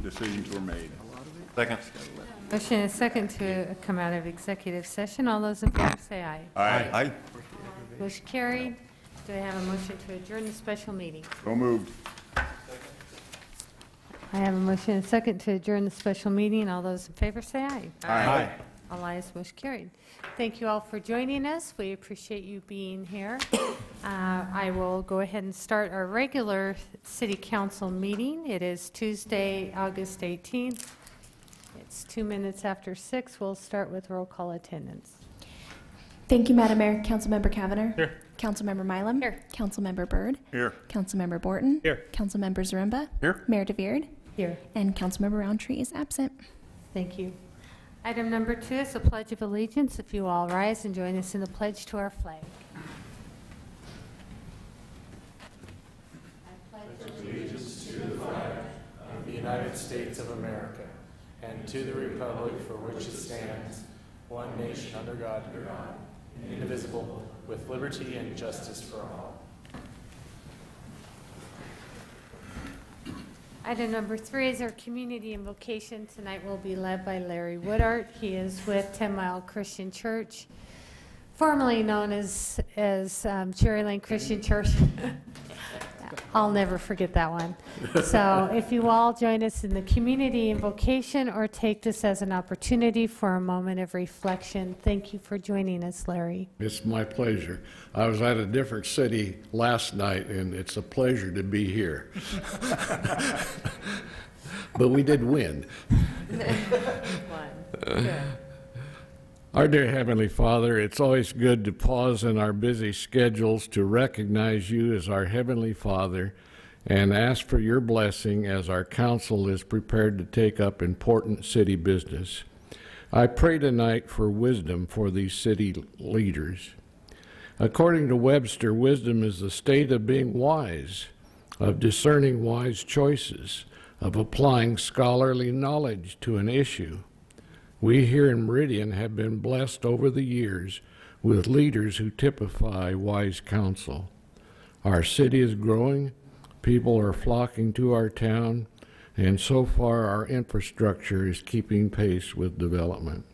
decisions were made. Second. Motion and a second to come out of executive session. All those in favor say aye. Aye. Motion carried. Do I have a motion to adjourn the special meeting? So moved. I have a motion and a second to adjourn the special meeting. All those in favor say aye. Aye. All ayes, motion carried. Thank you all for joining us. We appreciate you being here. I will go ahead and start our regular City Council meeting. It is Tuesday, August 18th. It's 2 minutes after 6. We'll start with roll call attendance. Thank you, Madam Mayor. Councilmember Cavanagh. Here. Councilmember Milam. Here. Councilmember Byrd. Here. Councilmember Borton. Here. Councilmember Zaremba. Here. Mayor DeVeard. Here. And Councilmember Roundtree is absent. Thank you. Item number 2 is the Pledge of Allegiance. If you all rise and join us in the pledge to our flag. Allegiance to the flag of the United States of America and to the republic for which it stands, one nation under God, indivisible, with liberty and justice for all. Item number 3 is our community invocation. Tonight will be led by Larry Woodart. He is with 10 Mile Christian Church, formerly known as Cherry Lane Christian Church. I'll never forget that one. So if you all join us in the community invocation or take this as an opportunity for a moment of reflection, thank you for joining us, Larry. It's my pleasure. I was at a different city last night, and it's a pleasure to be here. But we did win. Good. Our dear Heavenly Father, it's always good to pause in our busy schedules to recognize you as our Heavenly Father and ask for your blessing as our council is prepared to take up important city business. I pray tonight for wisdom for these city leaders. According to Webster, wisdom is the state of being wise, of discerning wise choices, of applying scholarly knowledge to an issue. We here in Meridian have been blessed over the years with leaders who typify wise counsel. Our city is growing, people are flocking to our town, and so far our infrastructure is keeping pace with development.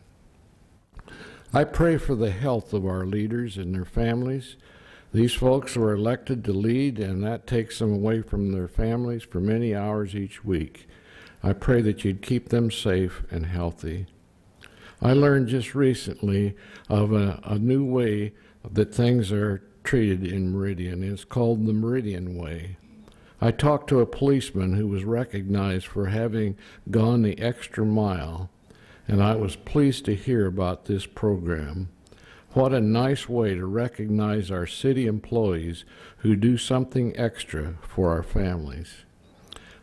I pray for the health of our leaders and their families. These folks are elected to lead, and that takes them away from their families for many hours each week. I pray that you'd keep them safe and healthy. I learned just recently of a new way that things are treated in Meridian. It's called the Meridian Way. I talked to a policeman who was recognized for having gone the extra mile, and I was pleased to hear about this program. What a nice way to recognize our city employees who do something extra for our families.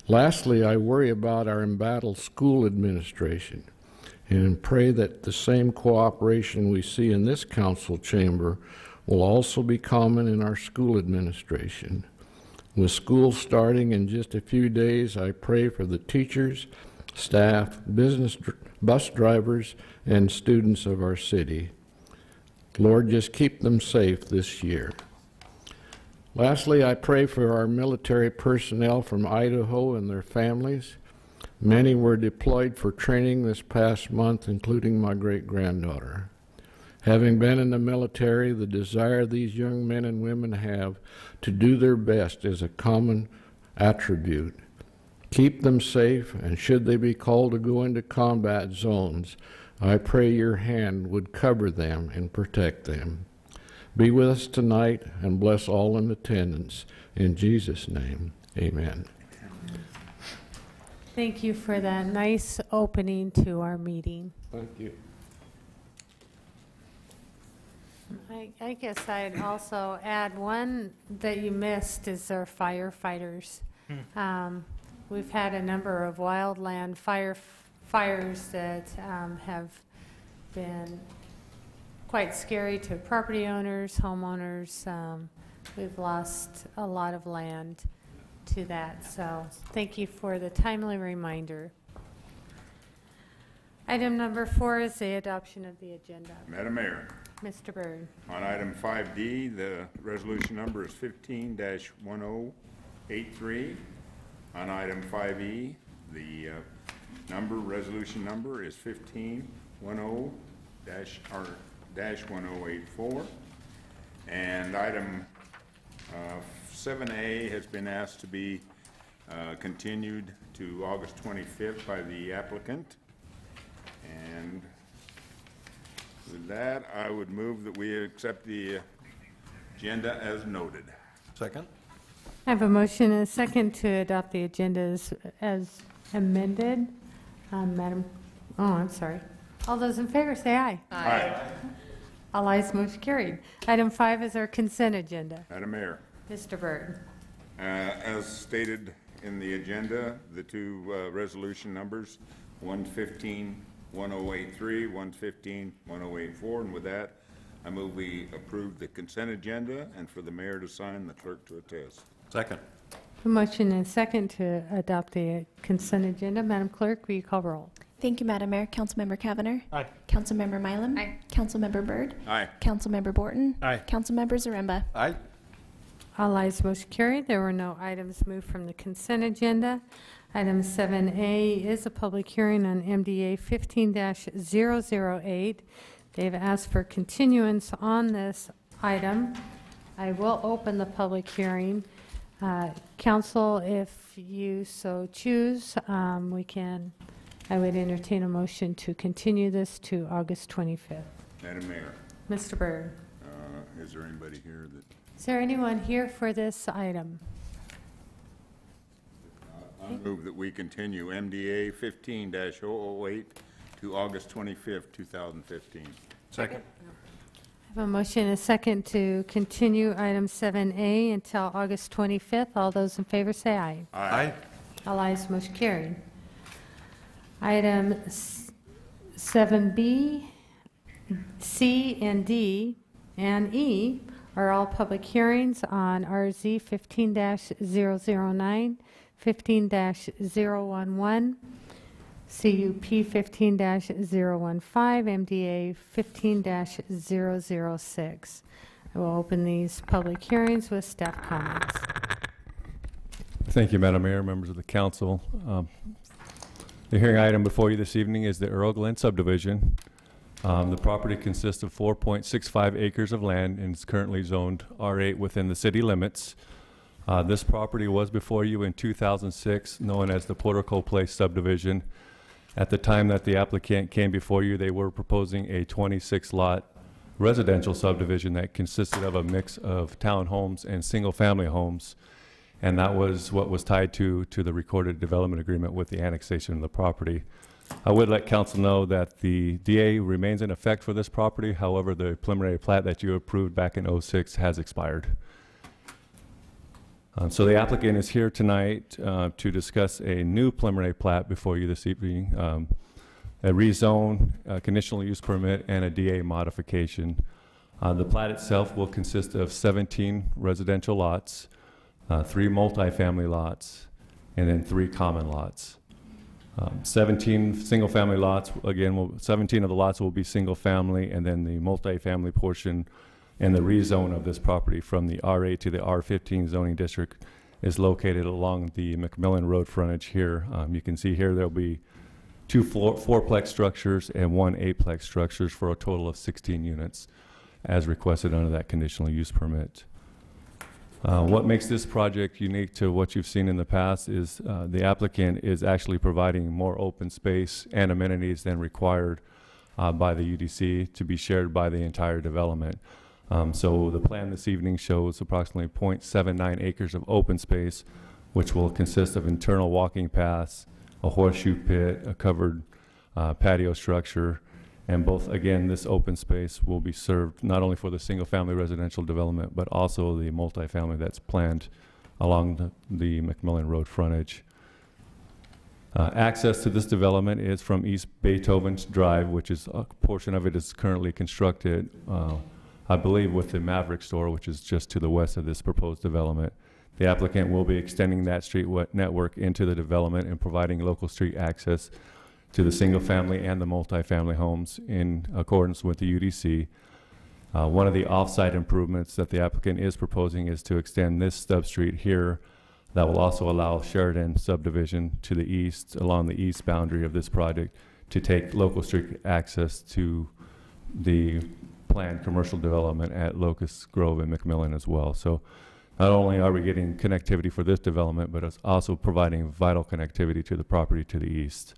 Lastly, I worry about our embattled school administration and pray that the same cooperation we see in this council chamber will also be common in our school administration. With school starting in just a few days, I pray for the teachers, staff, bus drivers, and students of our city. Lord, just keep them safe this year. Lastly, I pray for our military personnel from Idaho and their families. Many were deployed for training this past month, including my great-granddaughter. Having been in the military, the desire these young men and women have to do their best is a common attribute. Keep them safe, and should they be called to go into combat zones, I pray your hand would cover them and protect them. Be with us tonight and bless all in attendance. In Jesus' name, amen. Thank you for that nice opening to our meeting. Thank you. I guess I'd also add one that you missed is our firefighters. We've had a number of wildland fires that have been quite scary to property owners, homeowners. We've lost a lot of land to that, so thank you for the timely reminder. Item number 4 is the adoption of the agenda. Madam Mayor, Mr. Byrd. on item 5D, the resolution number is 15-1083. On item 5E, the resolution number is 1510-1084. And item 7A has been asked to be continued to August 25th by the applicant. And with that, I would move that we accept the agenda as noted. Second? I have a motion and a second to adopt the agenda as amended. Madam, I'm sorry. All those in favor say aye. Aye. All ayes, motion carried. Item 5 is our consent agenda. Madam Mayor, Mr. Byrd. as stated in the agenda, the two resolution numbers, 115-1083, 115-1084, and with that, I move we approve the consent agenda and for the mayor to sign, the clerk to attest. Second. A motion and a second to adopt the consent agenda. Madam Clerk, will you call roll? Thank you, Madam Mayor. Councilmember Cavanagh. Aye. Councilmember Mylum. Aye. Councilmember Byrd. Aye. Councilmember Borton. Aye. Councilmember Zaremba. Aye. All ayes, motion carried. There were no items moved from the consent agenda. Item 7A is a public hearing on MDA 15-008. They've asked for continuance on this item. I will open the public hearing. Council, if you so choose, I would entertain a motion to continue this to August 25th. Madam Mayor, Mr. Byrd. is there anybody here that? Is there anyone here for this item? I move that we continue MDA 15-008 to August 25th, 2015. Second. I have a motion and a second to continue item 7A until August 25th. All those in favor say aye. Aye. All ayes, motion carried. Item 7B, C, and D, and E are all public hearings on RZ 15-009, 15-011, CUP 15-015, MDA 15-006. I will open these public hearings with staff comments. Thank you, Madam Mayor, members of the council. The hearing item before you this evening is the Earl Glen subdivision. The property consists of 4.65 acres of land and is currently zoned R8 within the city limits. This property was before you in 2006, known as the Portico Place subdivision. At the time that the applicant came before you, they were proposing a 26-lot residential subdivision that consisted of a mix of townhomes and single-family homes, and that was what was tied to the recorded development agreement with the annexation of the property. I would let council know that the DA remains in effect for this property. However, the preliminary plat that you approved back in '06 has expired. So the applicant is here tonight to discuss a new preliminary plat before you this evening, a rezone, a conditional use permit, and a DA modification. The plat itself will consist of 17 residential lots, 3 multifamily lots, and then 3 common lots. 17 single-family lots, again, 17 of the lots will be single-family, and then the multifamily portion and the rezone of this property from the R8 to the R15 zoning district is located along the McMillan Road frontage here. You can see here there'll be 2 fourplex structures and 1 eightplex structures for a total of 16 units as requested under that conditional use permit. What makes this project unique to what you've seen in the past is the applicant is actually providing more open space and amenities than required by the UDC to be shared by the entire development. So the plan this evening shows approximately 0.79 acres of open space, which will consist of internal walking paths, a horseshoe pit, a covered patio structure, and both, again, this open space will be served not only for the single-family residential development, but also the multifamily that's planned along the McMillan Road frontage. Access to this development is from East Beethoven's Drive, which is a portion of it is currently constructed, I believe, with the Maverick store, which is just to the west of this proposed development. The applicant will be extending that street network into the development and providing local street access to the single-family and the multifamily homes in accordance with the UDC. One of the off-site improvements that the applicant is proposing is to extend this stub street here that will also allow Sheridan subdivision to the east, along the east boundary of this project, to take local street access to the planned commercial development at Locust Grove and McMillan as well. So not only are we getting connectivity for this development, but it's also providing vital connectivity to the property to the east.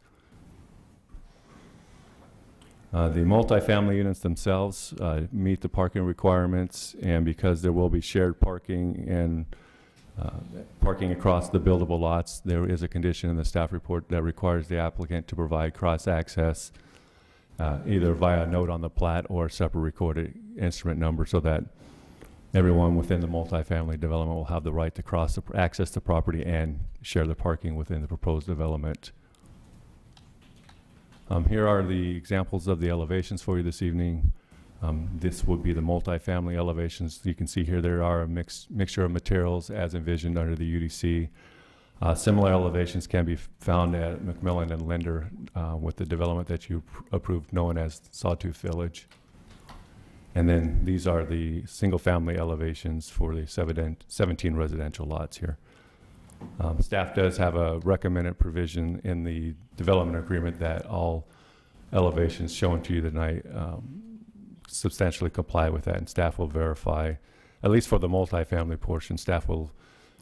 The multifamily units themselves meet the parking requirements, and because there will be shared parking and parking across the buildable lots, there is a condition in the staff report that requires the applicant to provide cross-access either via a note on the plat or a separate recorded instrument number, so that everyone within the multifamily development will have the right to access the property and share the parking within the proposed development. Here are the examples of the elevations for you this evening. This would be the multifamily elevations. You can see here there are a mixture of materials as envisioned under the UDC. Similar elevations can be found at McMillan and Linder with the development that you approved known as Sawtooth Village. And then these are the single-family elevations for the 17 residential lots here. Staff does have a recommended provision in the development agreement that all elevations shown to you tonight substantially comply with that, and staff will verify, at least for the multifamily portion, staff will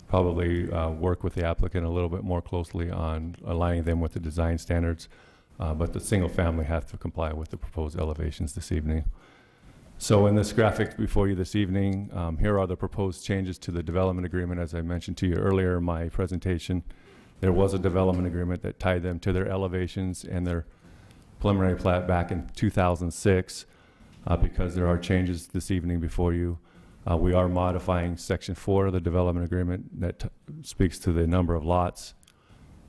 probably work with the applicant a little bit more closely on aligning them with the design standards, but the single family has to comply with the proposed elevations this evening. So in this graphic before you this evening, here are the proposed changes to the development agreement. As I mentioned to you earlier in my presentation, there was a development agreement that tied them to their elevations and their preliminary plat back in 2006. Because there are changes this evening before you, we are modifying Section 4 of the development agreement that speaks to the number of lots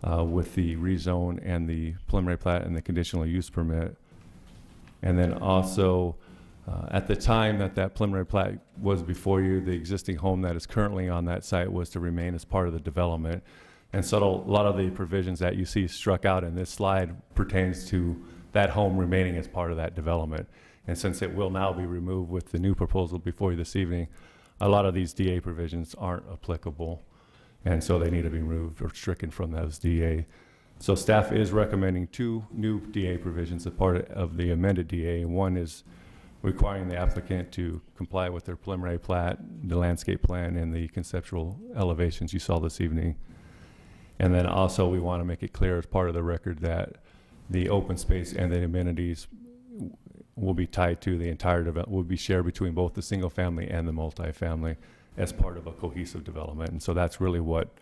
with the rezone and the preliminary plat and the conditional use permit. And then also, at the time that that preliminary plat was before you, the existing home that is currently on that site was to remain as part of the development. And so a lot of the provisions that you see struck out in this slide pertains to that home remaining as part of that development. And since it will now be removed with the new proposal before you this evening, a lot of these DA provisions aren't applicable. And so they need to be removed or stricken from those DA. So staff is recommending 2 new DA provisions as part of the amended DA. One is requiring the applicant to comply with their preliminary plat, the landscape plan, and the conceptual elevations you saw this evening. And then also we want to make it clear as part of the record that the open space and the amenities will be tied to the entire development, will be shared between both the single family and the multifamily as part of a cohesive development. And so that's really what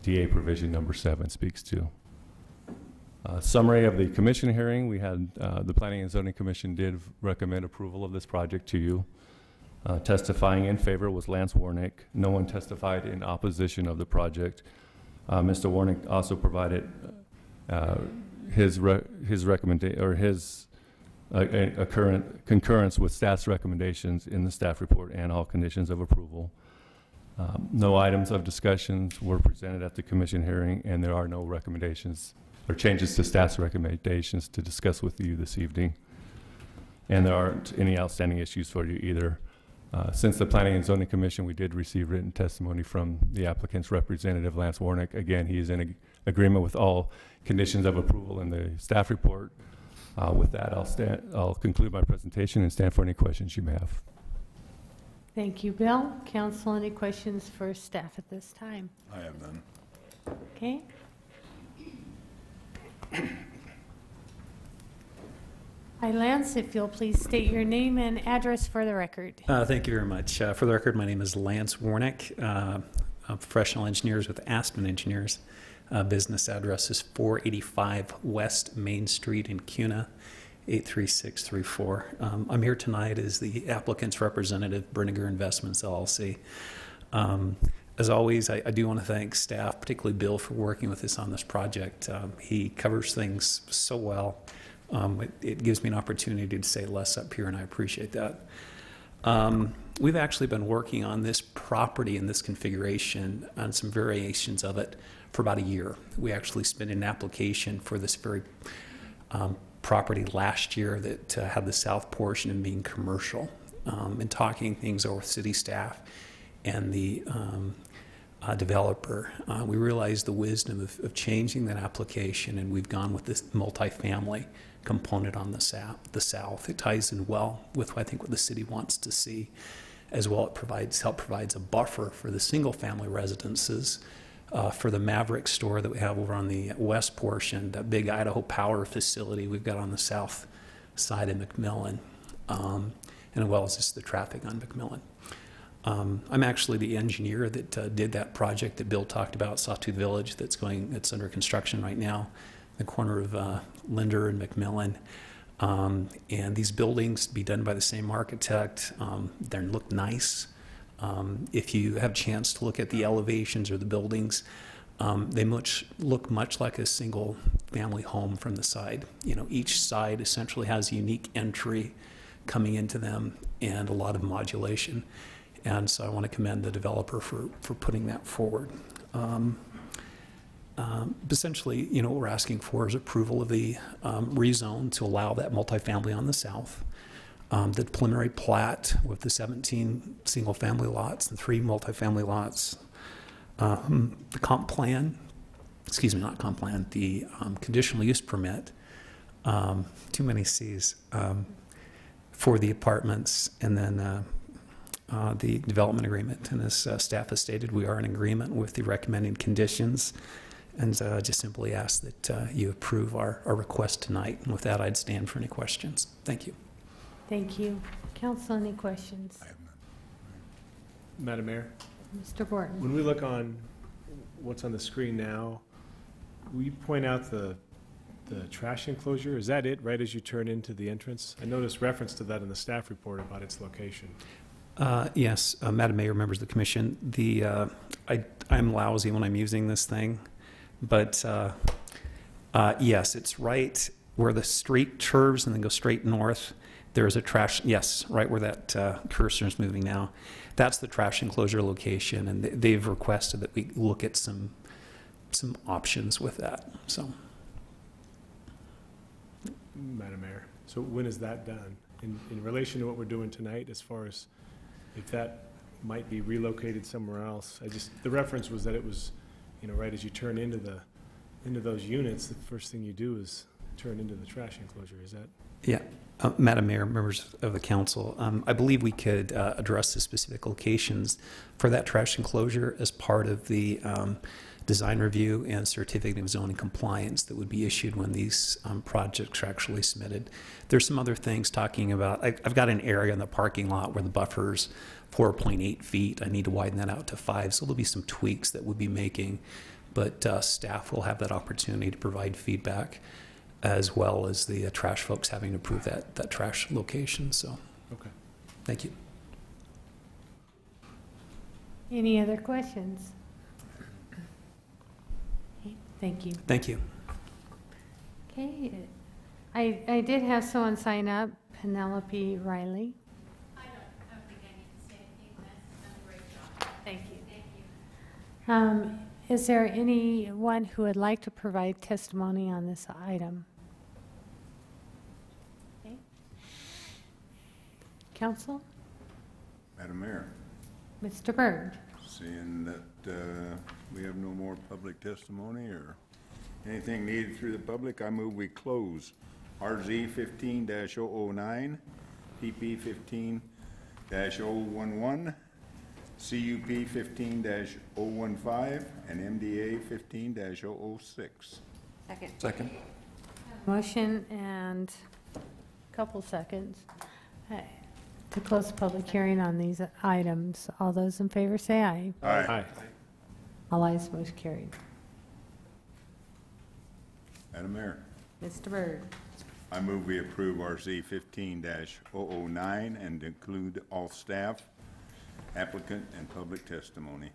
DA provision number 7 speaks to. Summary of the commission hearing, we had the Planning and Zoning Commission did recommend approval of this project to you. Testifying in favor was Lance Warnick. No one testified in opposition of the project. Mr. Warnick also provided his recommendation, or his concurrence with staff's recommendations in the staff report and all conditions of approval. No items of discussions were presented at the commission hearing, and there are no recommendations or changes to staff's recommendations to discuss with you this evening. And there aren't any outstanding issues for you either. Since the Planning and Zoning Commission, we did receive written testimony from the applicant's representative, Lance Warnick. Again, he is in agreement with all conditions of approval in the staff report. With that, I'll conclude my presentation and stand for any questions you may have. Thank you, Bill. Council, any questions for staff at this time? I have none. Okay. Hi, Lance, if you'll please state your name and address for the record. Thank you very much. For the record, my name is Lance Warnick. I'm professional engineers with Aspen Engineers. Business address is 485 West Main Street in Cuna, 83634. I'm here tonight as the applicant's representative, Brinniger Investments, LLC. As always, I do want to thank staff, particularly Bill, for working with us on this project. He covers things so well. It gives me an opportunity to say less up here, and I appreciate that. We've actually been working on this property in this configuration on some variations of it for about a year. We actually submitted an application for this very property last year that had the south portion and being commercial, and talking things over with city staff and the developer. We realized the wisdom of changing that application, and we've gone with this multifamily component on the south. It ties in well with, I think, what the city wants to see. As well, it provides a buffer for the single-family residences, for the Maverick store that we have over on the west portion, that big Idaho Power facility we've got on the south side of McMillan, and as well as just the traffic on McMillan. I'm actually the engineer that did that project that Bill talked about, Sawtooth Village, that's under construction right now, the corner of Linder and McMillan. And these buildings be done by the same architect. They look nice. If you have a chance to look at the elevations or the buildings, they look much like a single family home from the side. You know, each side essentially has a unique entry coming into them and a lot of modulation. And so I want to commend the developer for putting that forward. Essentially, you know, what we're asking for is approval of the rezone to allow that multifamily on the south. The preliminary plat with the 17 single-family lots and 3 multifamily lots. The comp plan, excuse me, not comp plan, the conditional use permit, too many C's, for the apartments, and then the development agreement. And as staff has stated, we are in agreement with the recommended conditions, and just simply ask that you approve our request tonight. And with that, I'd stand for any questions. Thank you. Thank you. Council, any questions? Madam Mayor, Mr. Borton? when we look on what's on the screen now, will you point out the trash enclosure? Is that it right as you turn into the entrance? I noticed reference to that in the staff report about its location. Yes, Madam Mayor, members of the commission, I'm lousy when I'm using this thing, but yes, it's right where the street curves and then goes straight north. There is a trash, yes, right where that cursor is moving now. That's the trash enclosure location, and they've requested that we look at some options with that. So, Madam Mayor, so when is that done? In relation to what we're doing tonight, as far as if that might be relocated somewhere else? The reference was that it was, you know, right as you turn into those units, the first thing you do is turn into the trash enclosure. Is that? yeah. Madam Mayor, members of the council, I believe we could address the specific locations for that trash enclosure as part of the design review and certificate of zoning compliance that would be issued when these projects are actually submitted. There's some other things talking about, I've got an area in the parking lot where the buffer's 4.8 feet. I need to widen that out to 5, so there'll be some tweaks that we'll be making, but staff will have that opportunity to provide feedback, as well as the trash folks having to approve that trash location. So, Okay. Thank you. Any other questions? Okay, thank you. Thank you. Okay, I did have someone sign up, Penelope Riley. I don't think I need to say anything. That's done a great job. Thank you. Thank you. Is there anyone who would like to provide testimony on this item? Okay. Council? Madam Mayor, Mr. Byrd? seeing that we have no more public testimony or anything needed through the public, I move we close RZ 15-009, PP 15-011, CUP 15-015, and MDA 15-006. Second. Motion and a couple seconds to close the public hearing on these items. All those in favor say aye. Aye. All ayes, motion carried. Madam Mayor, Mr. Byrd? I move we approve RZ 15-009 and include all staff, applicant, and public testimony.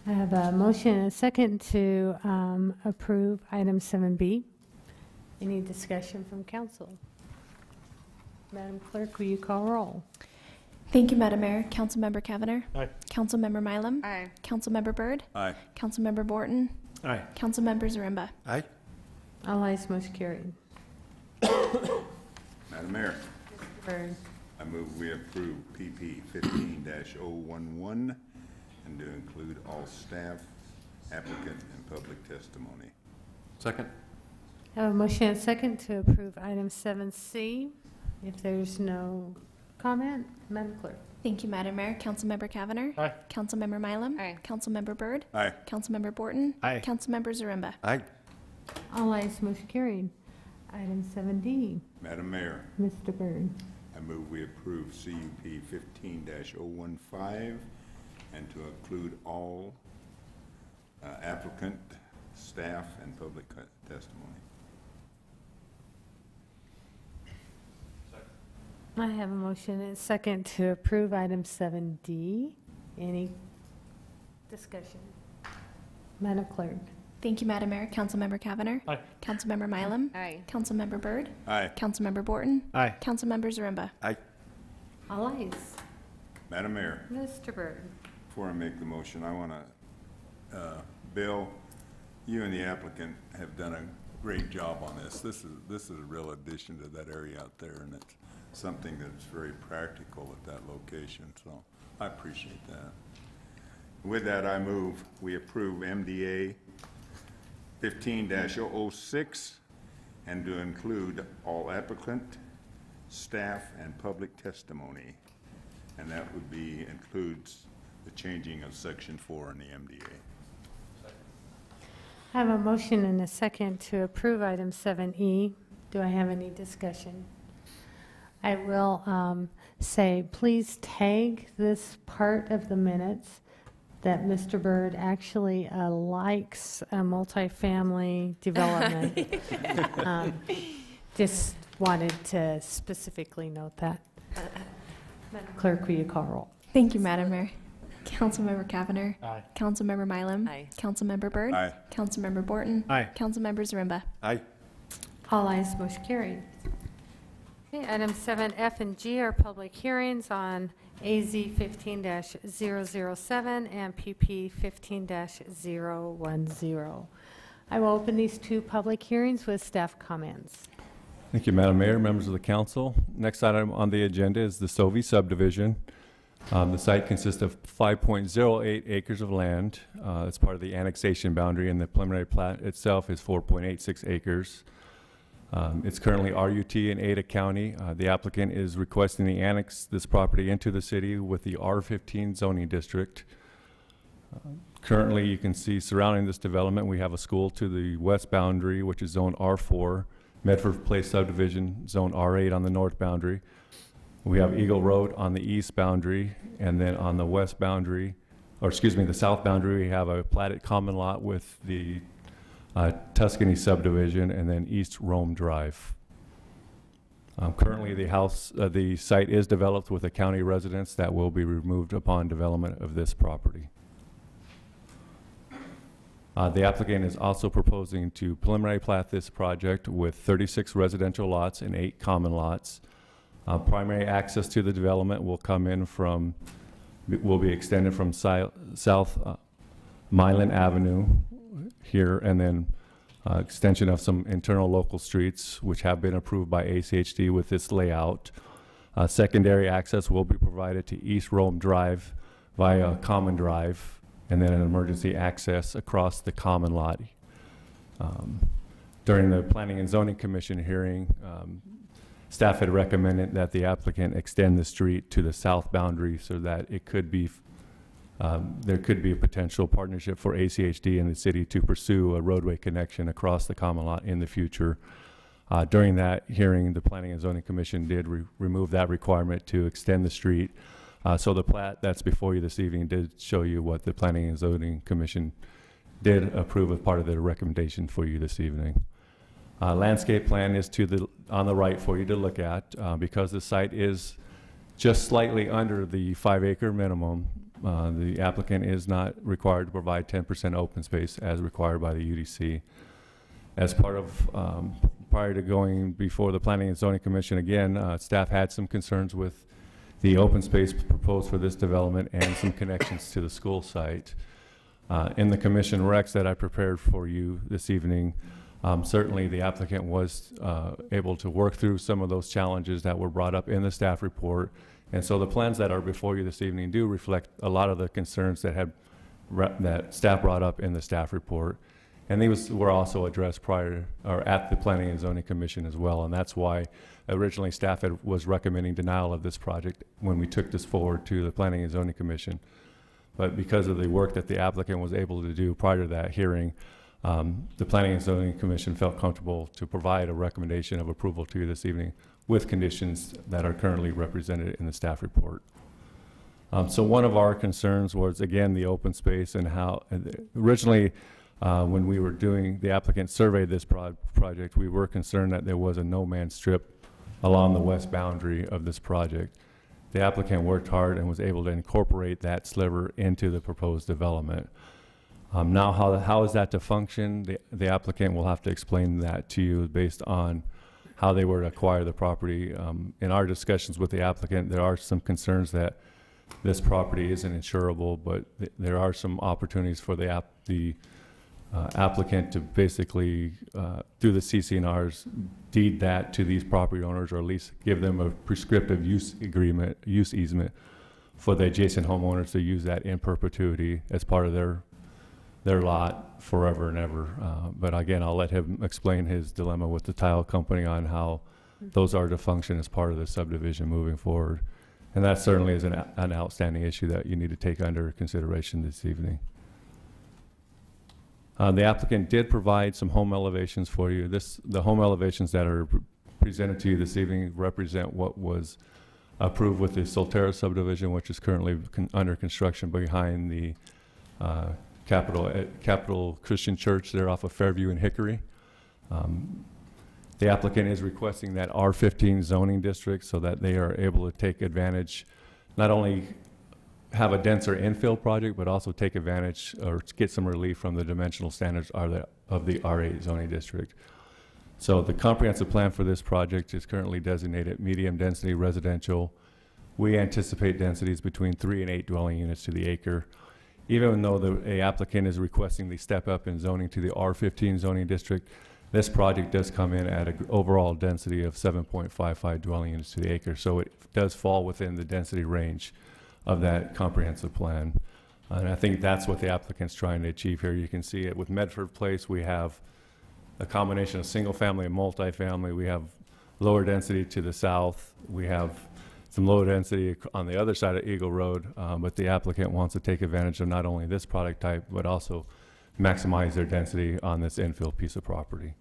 I have a motion and a second to approve item 7B. Any discussion from council? Madam Clerk, will you call roll? Thank you, Madam Mayor. Councilmember Cavanagh. Aye. Councilmember Mylum. Aye. Councilmember Byrd. Aye. Councilmember Borton. Aye. Councilmember Zaremba. Aye. All ayes, motion carried. Madam Mayor, Byrd? I move we approve PP 15-011 and to include all staff, applicant, and public testimony. Second. I have a motion and a second to approve item 7C. If there's no comment, Madam Clerk. Thank you, Madam Mayor. Councilmember Cavanagh. Aye. Councilmember Mylum. Aye. Councilmember Byrd. Aye. Councilmember Borton. Aye. Councilmember Zaremba. Aye. All ayes, motion carried. Item 7D, Madam Mayor, Mr. Byrd. I move we approve CUP 15-015 and to include all applicant, staff, and public testimony. I have a motion and a second to approve item 7D. Any discussion? Madam Clerk. Thank you, Madam Mayor. Councilmember Cavanagh. Aye. Councilmember Mylum. Aye. Councilmember Byrd. Aye. Councilmember Borton. Aye. Councilmember Zaremba. Aye. All ayes. Madam Mayor, Mr. Byrd. before I make the motion, I want to, Bill, you and the applicant have done a great job on this. This is a real addition to that area out there, and it's something that's very practical at that location, so I appreciate that. With that, I move we approve MDA 15-006 and to include all applicant, staff, and public testimony. And that would be, includes the changing of section 4 in the MDA. I have a motion and a second to approve item 7E. Do I have any discussion? I will say, please tag this part of the minutes that Mr. Byrd actually likes a multifamily development. Just wanted to specifically note that. Madam Clerk, will you call roll? Thank you, Madam Mayor. Councilmember Cavanagh. Aye. Councilmember Mylum. Aye. Councilmember Byrd. Aye. Councilmember Borton. Aye. Councilmember Zaremba. Aye. All ayes, motion carried. Okay, item 7F and G are public hearings on AZ 15-007 and PP 15-010. I will open these two public hearings with staff comments. Thank you, Madam Mayor, members of the council. Next item on the agenda is the Sovey subdivision. The site consists of 5.08 acres of land. It's part of the annexation boundary, and the preliminary plat itself is 4.86 acres. It's currently RUT in Ada County. The applicant is requesting to annex this property into the city with the R15 zoning district. Currently, you can see surrounding this development, we have a school to the west boundary, which is zone R4, Medford Place subdivision, zone R8 on the north boundary. We have Eagle Road on the east boundary, and then on the west boundary, or excuse me, the south boundary, we have a platted common lot with the Tuscany subdivision, and then East Rome Drive. Currently, the site is developed with a county residence that will be removed upon development of this property. The applicant is also proposing to preliminary plat this project with 36 residential lots and 8 common lots. Primary access to the development will be extended from South Milan Avenue here, and then extension of some internal local streets which have been approved by ACHD with this layout. Secondary access will be provided to East Rome Drive via Common Drive, and then an emergency access across the common lot. During the Planning and Zoning Commission hearing, staff had recommended that the applicant extend the street to the south boundary so that it could be there could be a potential partnership for ACHD and the city to pursue a roadway connection across the common lot in the future. During that hearing, the Planning and Zoning Commission did remove that requirement to extend the street. So the plat that's before you this evening did show you what the Planning and Zoning Commission did approve as part of their recommendation for you this evening. Landscape plan is on the right for you to look at. Because the site is just slightly under the 5-acre minimum, the applicant is not required to provide 10% open space as required by the UDC. As part of, prior to going before the Planning and Zoning Commission again, staff had some concerns with the open space proposed for this development and some connections to the school site. In the commission recs that I prepared for you this evening, certainly the applicant was able to work through some of those challenges that were brought up in the staff report And so the plans that are before you this evening do reflect a lot of the concerns that staff brought up in the staff report. And these were also addressed prior, or at the Planning and Zoning Commission as well. And that's why originally staff was recommending denial of this project when we took this forward to the Planning and Zoning Commission. But because of the work that the applicant was able to do prior to that hearing, the Planning and Zoning Commission felt comfortable to provide a recommendation of approval to you this evening with conditions that are currently represented in the staff report. So one of our concerns was, again, the open space and how originally when we were doing, the applicant surveyed this project, we were concerned that there was a no-man strip along the west boundary of this project. The applicant worked hard and was able to incorporate that sliver into the proposed development. Now, how is that to function? The applicant will have to explain that to you based on how they were to acquire the property. In our discussions with the applicant, there are some concerns that this property isn't insurable, but there are some opportunities for the applicant to basically, through the CC&Rs, deed that to these property owners, or at least give them a prescriptive use easement for the adjacent homeowners to use that in perpetuity as part of their lot forever and ever. But again, I'll let him explain his dilemma with the tile company on how those are to function as part of the subdivision moving forward. And that certainly is an outstanding issue that you need to take under consideration this evening. The applicant did provide some home elevations for you. The home elevations that are presented to you this evening represent what was approved with the Solterra subdivision, which is currently under construction behind the Capital Christian Church there off of Fairview and Hickory. The applicant is requesting that R15 zoning district so that they are able to take advantage, not only have a denser infill project, but also take advantage or get some relief from the dimensional standards of the R8 zoning district. So the comprehensive plan for this project is currently designated medium density residential. We anticipate densities between 3 and 8 dwelling units to the acre. Even though the applicant is requesting the step up in zoning to the R15 zoning district, this project does come in at an overall density of 7.55 dwelling units to the acre. So it does fall within the density range of that comprehensive plan. And I think that's what the applicant's trying to achieve here. You can see it with Medford Place. We have a combination of single family and multifamily. We have lower density to the south. We have some low density on the other side of Eagle Road, but the applicant wants to take advantage of not only this product type, but also maximize their density on this infill piece of property.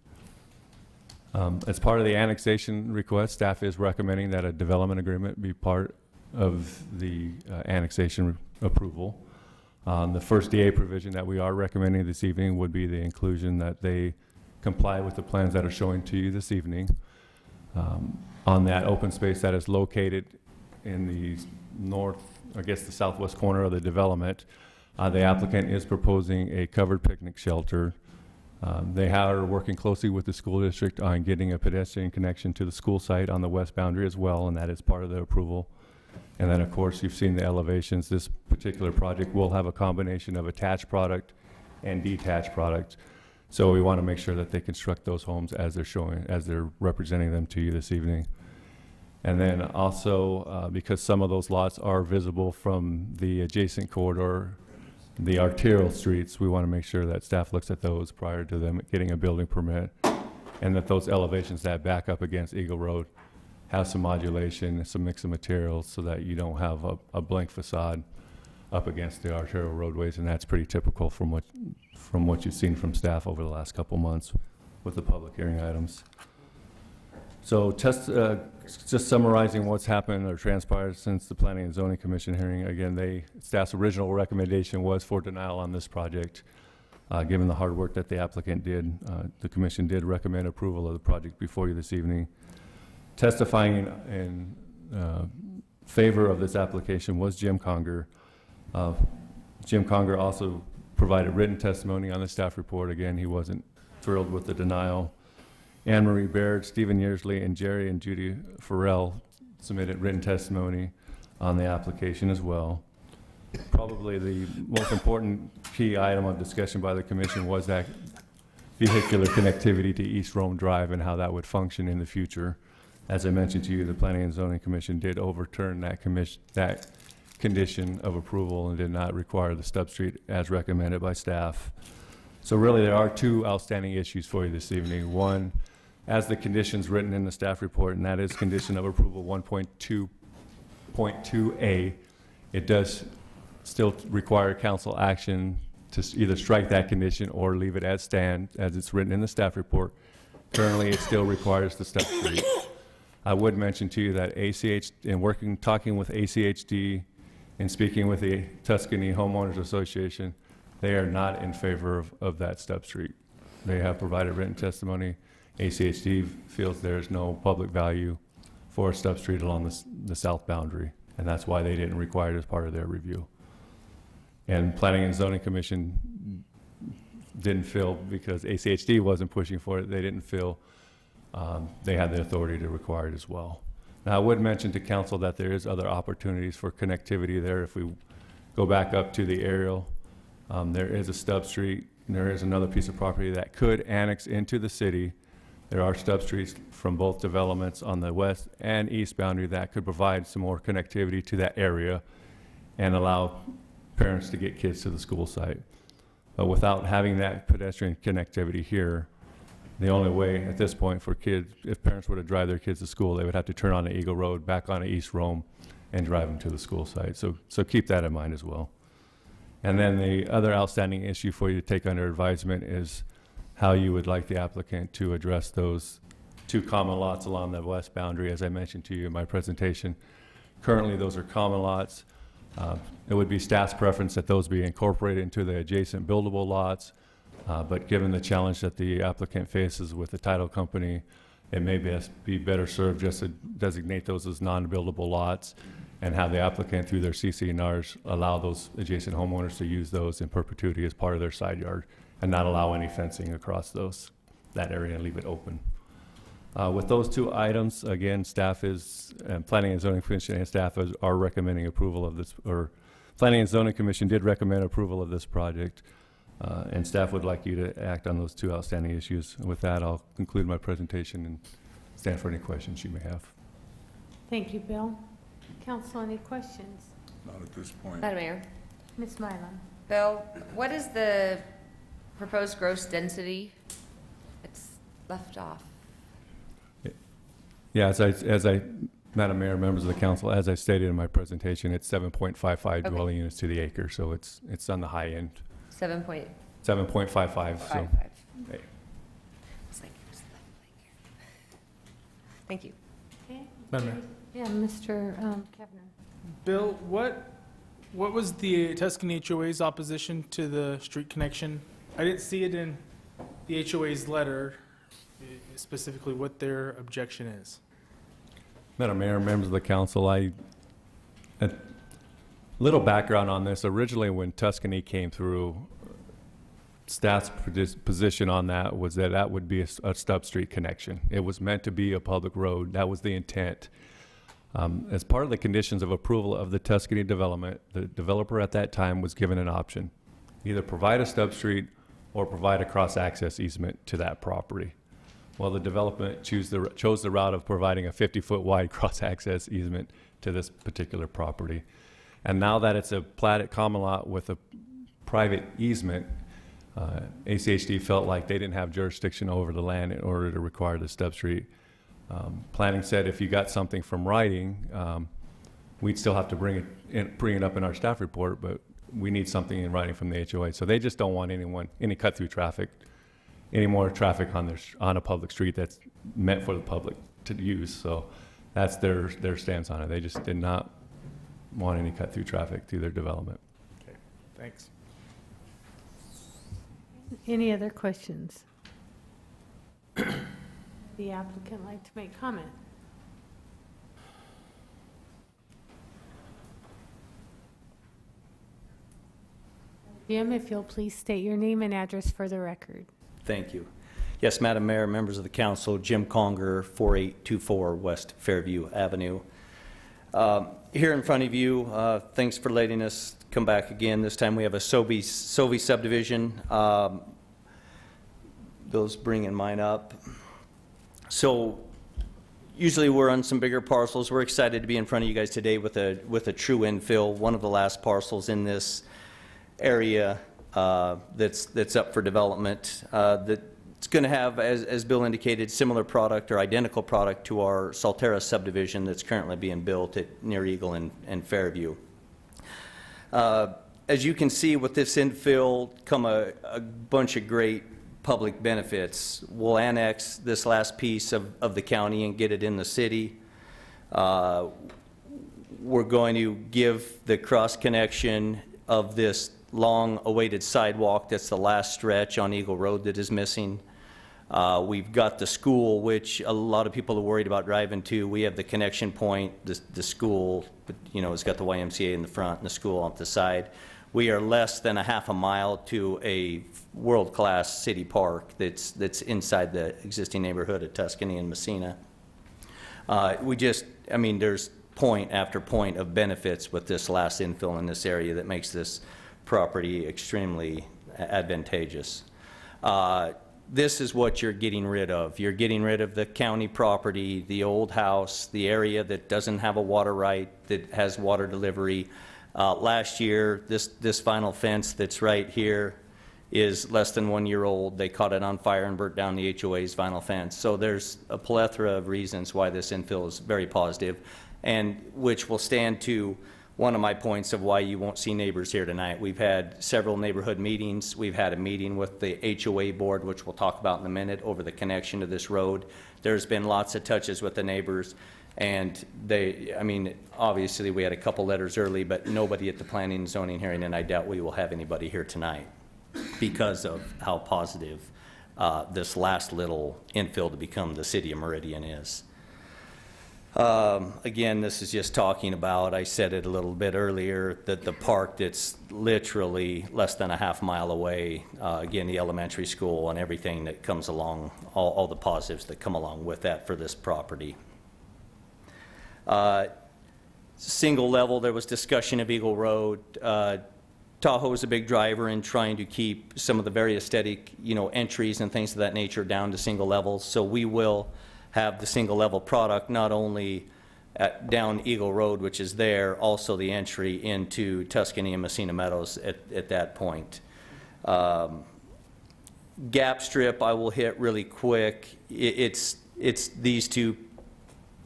As part of the annexation request, staff is recommending that a development agreement be part of the annexation approval. The first DA provision that we are recommending this evening would be the inclusion that they comply with the plans that are showing to you this evening. On that open space that is located in the the southwest corner of the development, the applicant is proposing a covered picnic shelter. They are working closely with the school district on getting a pedestrian connection to the school site on the west boundary as well, and that is part of the approval. And then, of course, you've seen the elevations. This particular project will have a combination of attached product and detached product. So we want to make sure that they construct those homes as they're representing them to you this evening. And then also, because some of those lots are visible from the adjacent corridor, the arterial streets, we want to make sure that staff looks at those prior to them getting a building permit, and that those elevations that back up against Eagle Road have some modulation, some mix of materials, so that you don't have a blank facade up against the arterial roadways. And that's pretty typical from what you've seen from staff over the last couple months with the public hearing items. So just summarizing what's happened or transpired since the Planning and Zoning Commission hearing. Again, staff's original recommendation was for denial on this project. Given the hard work that the applicant did, the commission did recommend approval of the project before you this evening. Testifying in favor of this application was Jim Conger. Jim Conger also provided written testimony on the staff report. Again, he wasn't thrilled with the denial. Anne Marie Baird, Stephen Yearsley, and Jerry and Judy Farrell submitted written testimony on the application as well. Probably the most important key item of discussion by the commission was that vehicular connectivity to East Rome Drive and how that would function in the future. As I mentioned to you, the Planning and Zoning Commission did overturn that condition of approval and did not require the stub street as recommended by staff. So really, there are two outstanding issues for you this evening. One, as the conditions written in the staff report, and that is condition of approval 1.2.2A, it does still require council action to either strike that condition or leave it as it's written in the staff report. Currently, it still requires the stub street. I would mention to you that talking with ACHD and speaking with the Tuscany Homeowners Association, they are not in favor of that stub street. They have provided written testimony. ACHD feels there is no public value for a stub street along the south boundary, and that's why they didn't require it as part of their review. And Planning and Zoning Commission didn't feel, because ACHD wasn't pushing for it, they didn't feel they had the authority to require it as well. Now, I would mention to council that there is other opportunities for connectivity there. If we go back up to the aerial, there is a stub street, and there is another piece of property that could annex into the city. There are stub streets from both developments on the west and east boundary that could provide some more connectivity to that area and allow parents to get kids to the school site. But without having that pedestrian connectivity here, the only way at this point for kids, if parents were to drive their kids to school, they would have to turn on the Eagle Road, back on East Rome, and drive them to the school site. So keep that in mind as well. And then the other outstanding issue for you to take under advisement is how you would like the applicant to address those two common lots along the west boundary, as I mentioned to you in my presentation. Currently, those are common lots. It would be staff's preference that those be incorporated into the adjacent buildable lots. But given the challenge that the applicant faces with the title company, it may be better served just to designate those as non-buildable lots and have the applicant, through their CC&Rs, allow those adjacent homeowners to use those in perpetuity as part of their side yard and not allow any fencing across that area and leave it open. With those two items, again, staff is, Planning and Zoning Commission and staff are recommending approval of this, or Planning and Zoning Commission did recommend approval of this project. And staff would like you to act on those two outstanding issues. And with that, I'll conclude my presentation and stand for any questions you may have. Thank you, Bill. Council, any questions? Not at this point. Madam Mayor. Ms. Mylum? Bill, what is the proposed gross density? It's left off. Yeah, as I, Madam Mayor, members of the council, as I stated in my presentation, it's 7.55 dwelling units to the acre, so it's on the high end. 7.55. 7.55. So, hey. Thank you. Okay. Madam Mayor. Yeah, Mr. Kavner. Bill, what was the Tuscany HOA's opposition to the street connection? I didn't see it in the HOA's letter, specifically what their objection is. Madam Mayor, members of the council, a little background on this. Originally, when Tuscany came through, staff's position on that was that would be a stub street connection. It was meant to be a public road. That was the intent. As part of the conditions of approval of the Tuscany development, the developer at that time was given an option: either provide a stub street or provide a cross-access easement to that property. Well, the development chose the route of providing a 50-foot wide cross-access easement to this particular property. And now that it's a platted common lot with a private easement, ACHD felt like they didn't have jurisdiction over the land in order to require the stub street. Planning said if you got something from writing, we'd still have to bring it up in our staff report, but we need something in writing from the HOA. So they just don't want any cut-through traffic, any more traffic on a public street that's meant for the public to use. So that's their stance on it. They just did not want any cut-through traffic through their development. Okay, thanks. Any other questions? The applicant like to make comment? Jim, if you'll please state your name and address for the record. Thank you. Yes, Madam Mayor, members of the council, Jim Conger, 4824 West Fairview Avenue. Here in front of you, thanks for letting us come back again. This time we have a Sovey subdivision. Bill's bringing mine up. So Usually we're on some bigger parcels. We're excited to be in front of you guys today with a true infill, one of the last parcels in this area that's up for development. It's going to have, as Bill indicated, similar product or identical product to our Salterra subdivision that's currently being built near Eagle and Fairview. As you can see, with this infill come a bunch of great public benefits. We'll annex this last piece of the county and get it in the city. We're going to give the cross connection of this long-awaited sidewalk that's the last stretch on Eagle Road that is missing. We've got the school, which a lot of people are worried about driving to. We have the connection point, the school, you know, it's got the YMCA in the front and the school on the side. We are less than a half a mile to a world-class city park that's inside the existing neighborhood of Tuscany and Messina. I mean, there's point after point of benefits with this last infill in this area that makes this property extremely advantageous. This is what you're getting rid of. You're getting rid of the county property, the old house, the area that doesn't have a water right, that has water delivery. Last year, this vinyl fence that's right here is less than 1 year old. They caught it on fire and burnt down the HOA's vinyl fence. So there's a plethora of reasons why this infill is very positive, and which will stand to one of my points of why you won't see neighbors here tonight. We've had several neighborhood meetings. We've had a meeting with the HOA board, which we'll talk about in a minute, over the connection to this road. There's been lots of touches with the neighbors, and I mean, obviously we had a couple letters early, but nobody at the planning and zoning hearing, and I doubt we will have anybody here tonight because of how positive this last little infill to become the city of Meridian is. Again, this is just talking about, I said it a little bit earlier, that the park that's literally less than a half mile away, again, the elementary school and everything that comes along, all the positives that come along with that for this property. Single level, there was discussion of Eagle Road. Tahoe is a big driver in trying to keep some of the very aesthetic, you know, entries and things of that nature down to single levels. So we will have the single level product not only down Eagle Road, which is there, also the entry into Tuscany and Messina Meadows at that point. Gap strip I will hit really quick. It's these two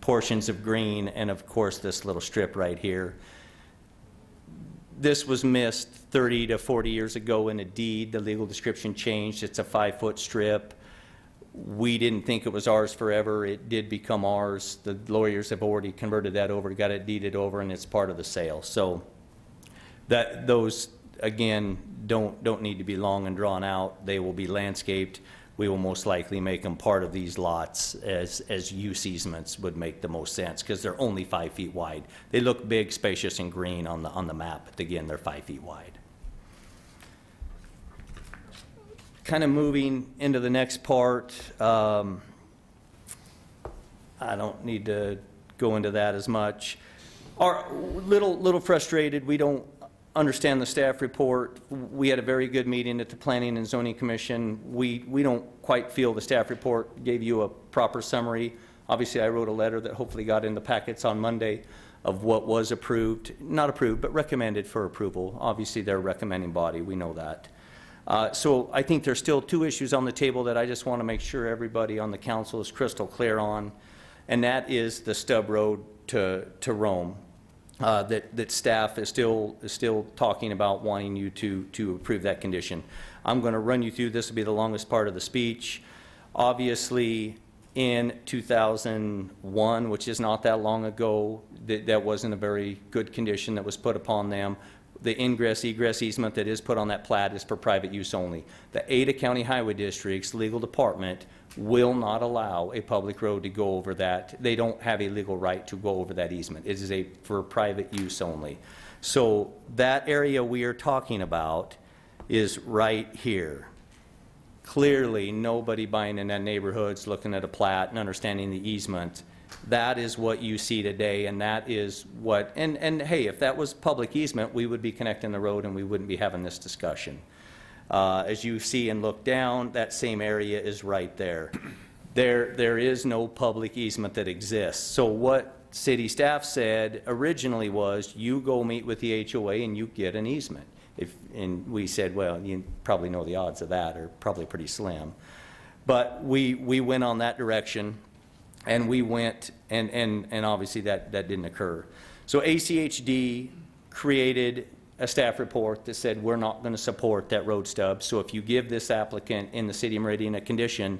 portions of green and of course this little strip right here. This was missed 30 to 40 years ago in a deed. The legal description changed. It's a 5-foot strip. We didn't think it was ours forever. It did become ours. The lawyers have already converted that over, got it deeded over, and it's part of the sale. So those, again, don't need to be long and drawn out. They will be landscaped. We will most likely make them part of these lots as use easements would make the most sense because they're only 5 feet wide. They look big, spacious, and green on the map, but again, they're 5 feet wide. Kind of moving into the next part, I don't need to go into that as much. Our little frustrated. We don't understand the staff report. We had a very good meeting at the Planning and Zoning Commission. We don't quite feel the staff report gave you a proper summary. Obviously, I wrote a letter that hopefully got in the packets on Monday of what was approved, not approved, but recommended for approval. Obviously, they're a recommending body. We know that. So I think there's still 2 issues on the table that I just want to make sure everybody on the council is crystal clear on, and that is the stub road to Rome. That staff is still talking about wanting you to approve that condition. I'm going to run you through. This will be the longest part of the speech. Obviously, in 2001, which is not that long ago, that wasn't a very good condition that was put upon them. The ingress-egress easement that is put on that plat is for private use only. The Ada County Highway District's legal department will not allow a public road to go over that. They don't have a legal right to go over that easement. It is for private use only. So that area we are talking about is right here. Clearly, nobody buying in that neighborhood's looking at a plat and understanding the easement. That is what you see today, and that is what, and hey, if that was public easement, we would be connecting the road and we wouldn't be having this discussion. As you see and look down, that same area is right there. there is no public easement that exists. So what city staff said originally was, you go meet with the HOA and you get an easement. And we said, well, you probably know the odds of that are probably pretty slim. But we went on that direction, and we went, and obviously that didn't occur. So ACHD created a staff report that said, we're not going to support that road stub. So if you give this applicant in the city of Meridian a condition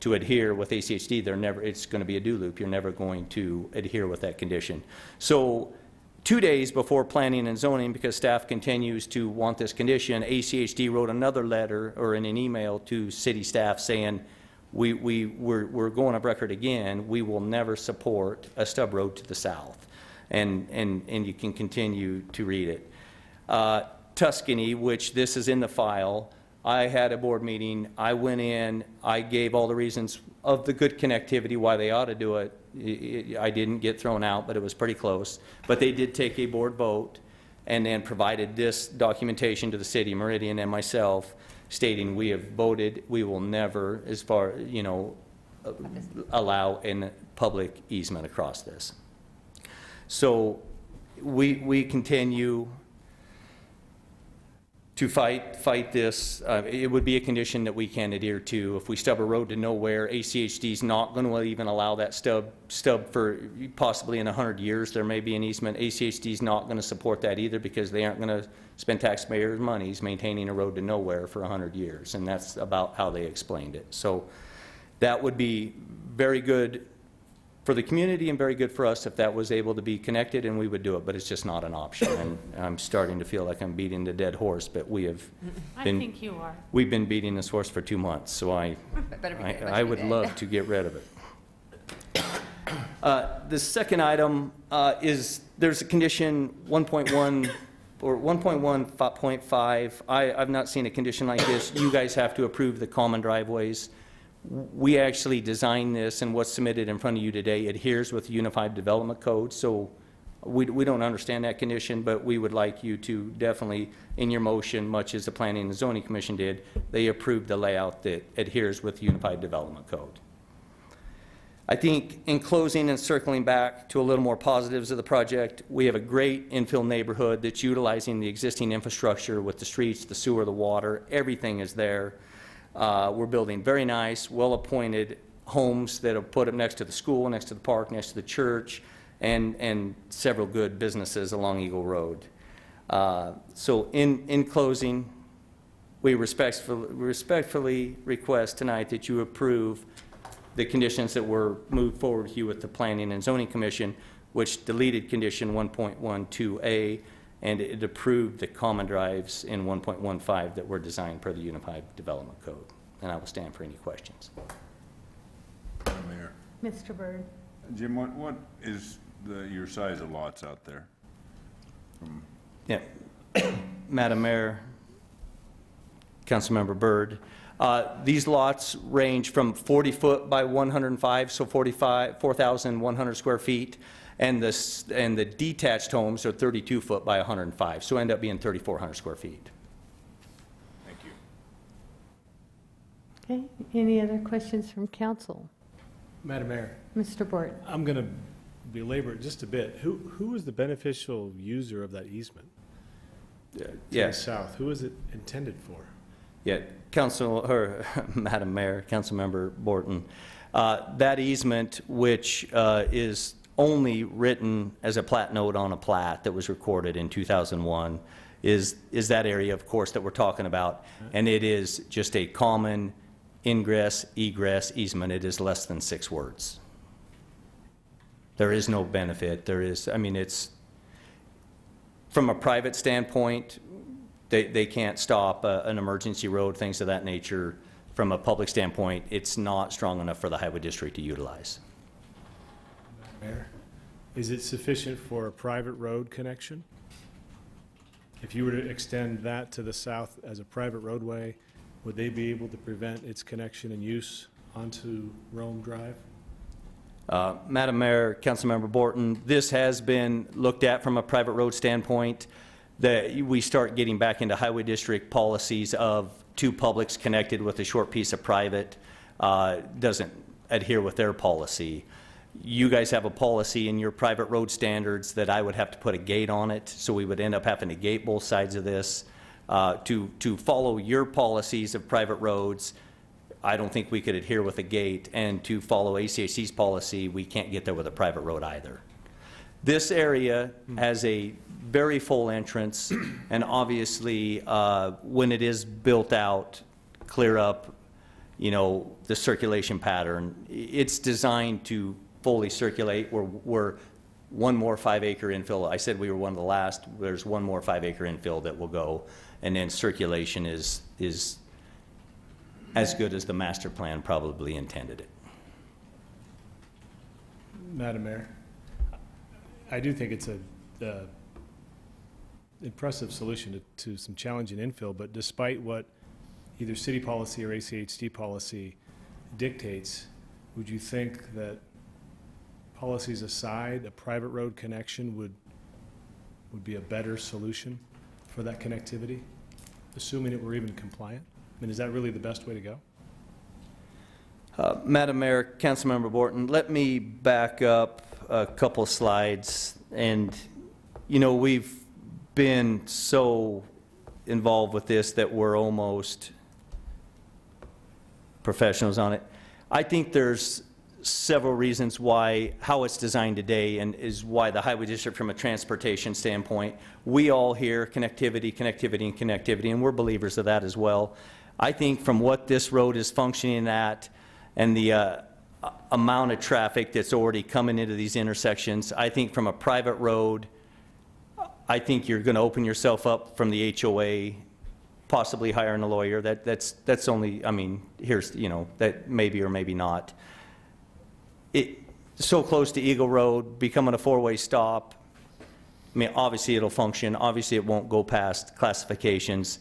to adhere with ACHD, it's going to be a do loop. You're never going to adhere with that condition. So 2 days before planning and zoning, because staff continues to want this condition, ACHD wrote another letter or in an email to city staff saying, we're going on record again, we will never support a stub road to the south. And you can continue to read it. Tuscany, which this is in the file, I had a board meeting, I went in, I gave all the reasons of the good connectivity, why they ought to do it. I didn't get thrown out, but it was pretty close. But they did take a board vote and then provided this documentation to the city, Meridian and myself, stating we have voted, we will never, as far, you know, allow a public easement across this. So we continue to fight this. It would be a condition that we can adhere to. If we stub a road to nowhere, ACHD is not going to even allow that stub for possibly in 100 years. There may be an easement. ACHD is not going to support that either, because they aren't going to spend taxpayers' monies maintaining a road to nowhere for 100 years, and that's about how they explained it. So that would be very good for the community and very good for us if that was able to be connected, and we would do it, but it's just not an option. And I'm starting to feel like I'm beating the dead horse, but we have been, I think you are. We've been beating this horse for 2 months, so I would love to get rid of it. The second item is there's a condition 1.1 or 1.1.5. I've not seen a condition like this. You guys have to approve the common driveways. We actually designed this, and what's submitted in front of you today adheres with the Unified Development Code. So we don't understand that condition, but we would like you to definitely, in your motion, much as the Planning and Zoning Commission did, they approved the layout that adheres with the Unified Development Code. I think in closing and circling back to a little more positives of the project, we have a great infill neighborhood that's utilizing the existing infrastructure with the streets, the sewer, the water, everything is there. We're building very nice, well-appointed homes that are put up next to the school, next to the park, next to the church, and several good businesses along Eagle Road. So in closing, we respectfully request tonight that you approve the conditions that were moved forward with you with the Planning and Zoning Commission, which deleted condition 1.12A, and it approved the common drives in 1.15 that were designed per the Unified Development Code. And I will stand for any questions. Mayor. Mr. Byrd. Jim, what is your size of lots out there? Yeah, Madam Mayor, Councilmember Byrd, these lots range from 40 foot by 105, so 4,100 square feet. And the detached homes are 32 foot by 105, so end up being 3,400 square feet. Thank Okay, you. any other questions from council? Madam Mayor, Mr. Bort. I'm going to belabor it just a bit. Who is the beneficial user of that easement? Yes. South. Who is it intended for? Yeah, Madam Mayor, Councilmember Borton, that easement, which is only written as a plat note on a plat that was recorded in 2001, is that area, of course, that we're talking about. And it is just a common ingress, egress easement. It is less than 6 words. There is no benefit. There is, I mean, it's, from a private standpoint, they can't stop an emergency road, things of that nature. From a public standpoint, it's not strong enough for the highway district to utilize. Mayor, is it sufficient for a private road connection? If you were to extend that to the south as a private roadway, would they be able to prevent its connection and use onto Rome Drive? Madam Mayor, Councilmember Borton, this has been looked at from a private road standpoint. That we start getting back into highway district policies of 2 publics connected with a short piece of private. adhere with their policy. You guys have a policy in your private road standards that I would have to put a gate on it, so we would end up having to gate both sides of this. To follow your policies of private roads, I don't think we could adhere with a gate, and to follow ACAC's policy, we can't get there with a private road either. This area has a very full entrance, and obviously, when it is built out, clear up, you know, the circulation pattern. It's designed to fully circulate. We're one more 5-acre infill. I said we were one of the last. There's one more 5-acre infill that will go, and then circulation is as good as the master plan probably intended it. Madam Mayor, I do think it's a impressive solution to some challenging infill, but despite what either city policy or ACHD policy dictates, would you think that, policies aside, a private road connection would be a better solution for that connectivity, assuming it were even compliant? I mean, is that really the best way to go? Madam Mayor, Councilmember Borton, let me back up a couple slides. And, you know, we've been so involved with this that we're almost professionals on it. I think there's several reasons why, how it's designed today, and is why the Highway District, from a transportation standpoint, we all hear connectivity, connectivity, and connectivity, and we're believers of that as well. I think from what this road is functioning at and the amount of traffic that's already coming into these intersections, I think from a private road, I think you're going to open yourself up from the HOA, possibly hiring a lawyer. That's only, I mean, here's, you know, that maybe or maybe not. It so close to Eagle Road, becoming a 4-way stop. I mean, obviously it'll function. Obviously it won't go past classifications.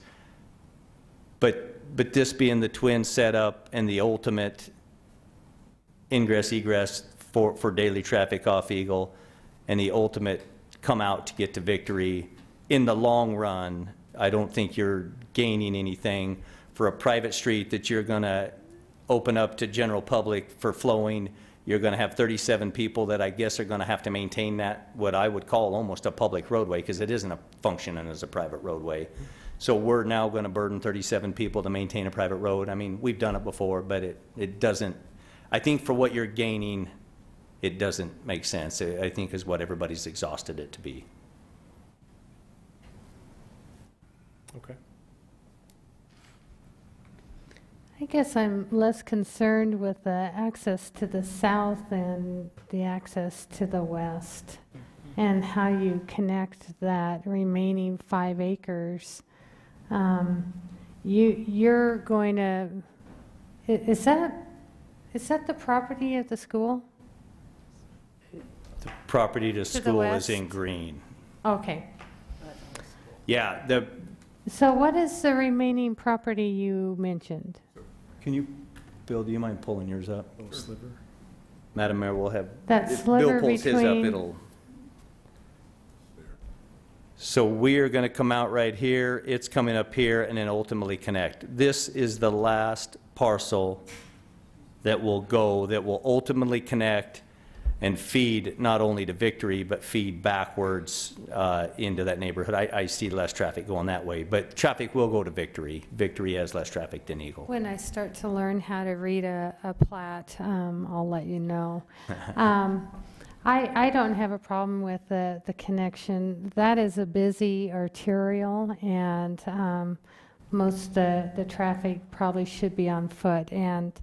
But this being the twin setup and the ultimate ingress egress for daily traffic off Eagle, and the ultimate come out to get to Victory, in the long run, I don't think you're gaining anything for a private street that you're going to open up to general public for flowing. You're going to have 37 people that I guess are going to have to maintain that, what I would call almost a public roadway, because it isn't functioning as a private roadway. So we're now going to burden 37 people to maintain a private road. I mean, we've done it before, but it doesn't, I think for what you're gaining, it doesn't make sense. I think is what everybody's exhausted it to be. Okay. I guess I'm less concerned with the access to the south and the access to the west, and how you connect that remaining 5 acres. You're going to, is that the property of the school? The property to the school is west? in green. Okay. Yeah. So what is the remaining property you mentioned? Can you, Bill, do you mind pulling yours up? Little sliver. Madam Mayor, we'll have, That if sliver Bill pulls his up, between- it'll. So we are going to come out right here, it's coming up here, and then ultimately connect. This is the last parcel that will go, that will ultimately connect and feed not only to Victory, but feed backwards into that neighborhood. I see less traffic going that way, but traffic will go to Victory. Victory has less traffic than Eagle. When I start to learn how to read a plat, I'll let you know. I don't have a problem with the connection. That is a busy arterial, and most of the traffic probably should be on foot. And